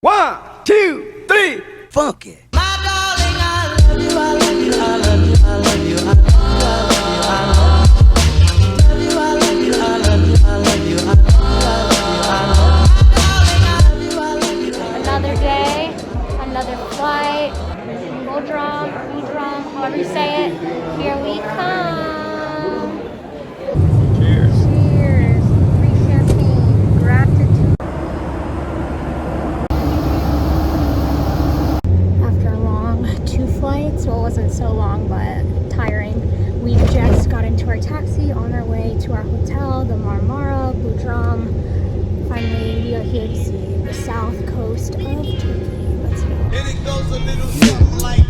1, 2, 3, funky. My darling, I love you, I love you, I love you, I love you, I love you, I love you, I love you, I love you, I love you, I love you, I love you. Another day, another flight. Bodrum, however you say it. Here we come. Cheers. Cheers. Free champagne. Gratitude. After a long 2 flights, well, it wasn't so long, but tiring. We just got into our taxi on our way to our hotel, the Marmara, Bodrum. Finally, we are here to see the south coast of Turkey. Let's go. And it goes a little something like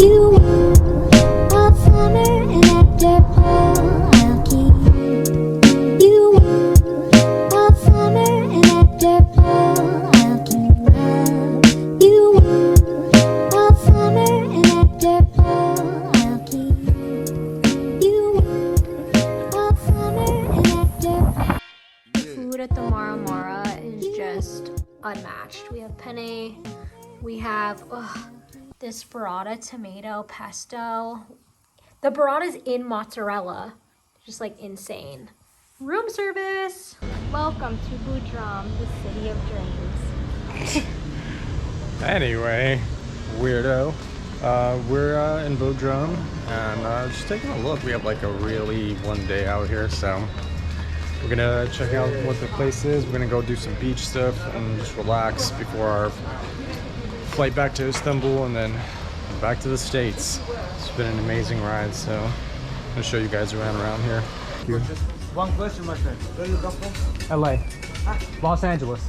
You are summer and after I'll keep you are summer and after I'll keep you are summer and after I'll keep you are summer and after. Food at the Maramara is just unmatched. We have penne, we have this burrata tomato pesto. The burrata's in mozzarella, just like insane. Room service. Welcome to Bodrum, the city of dreams. Anyway, weirdo. We're in Bodrum and just taking a look. We have like a really one day out here, so we're gonna check out what the place is. We're gonna go do some beach stuff and just relax before our flight back to Istanbul and then back to the States. It's been an amazing ride, so I'm gonna show you guys around here. Thank you. One question, my friend. Where you come from? LA. Los Angeles.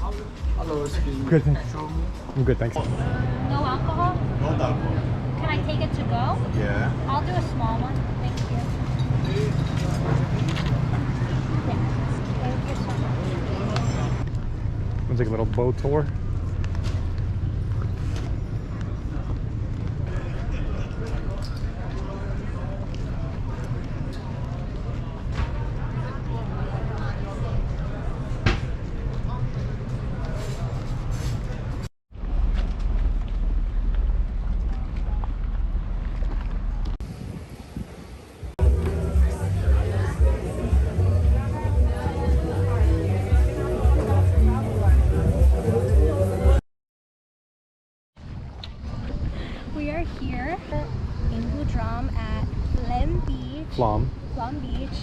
Hello, excuse me. Good, thanks. I'm good, thanks. No alcohol? No alcohol. Can I take it to go? Yeah. I'll do a small one. Thank you. Thank you so much. We'll take a little boat tour. We are here in Bodrum at Flem Beach. Flom. Flom Beach.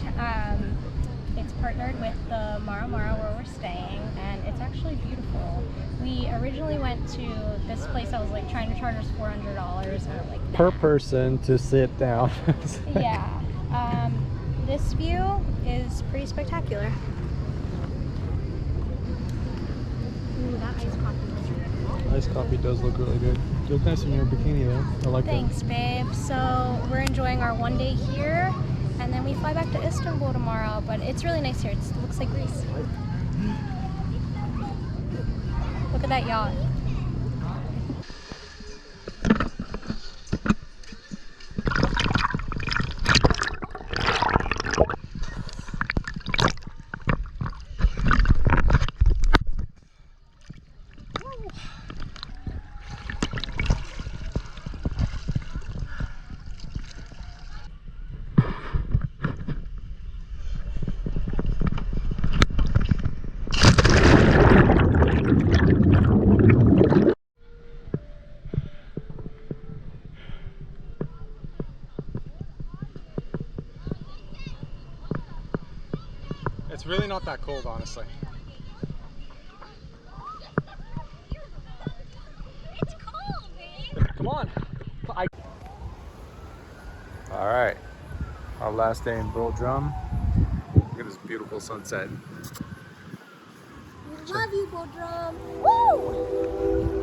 It's partnered with the Maramara where we're staying, and it's actually beautiful. We originally went to this place. I was like trying to charge us $400, and I'm like, nah. Per person to sit down. Yeah. This view is pretty spectacular. Ooh, that iced coffee was really good. Iced coffee does look really good. You look nice in your bikini though. I like Thanks, babe. So we're enjoying our one day here, and then we fly back to Istanbul tomorrow. But it's really nice here. It looks like Greece. Look at that yacht. It's really not that cold, honestly. It's cold, babe. Come on. All right. Our last day in Bodrum. Look at this beautiful sunset. We love you, Bodrum. Woo!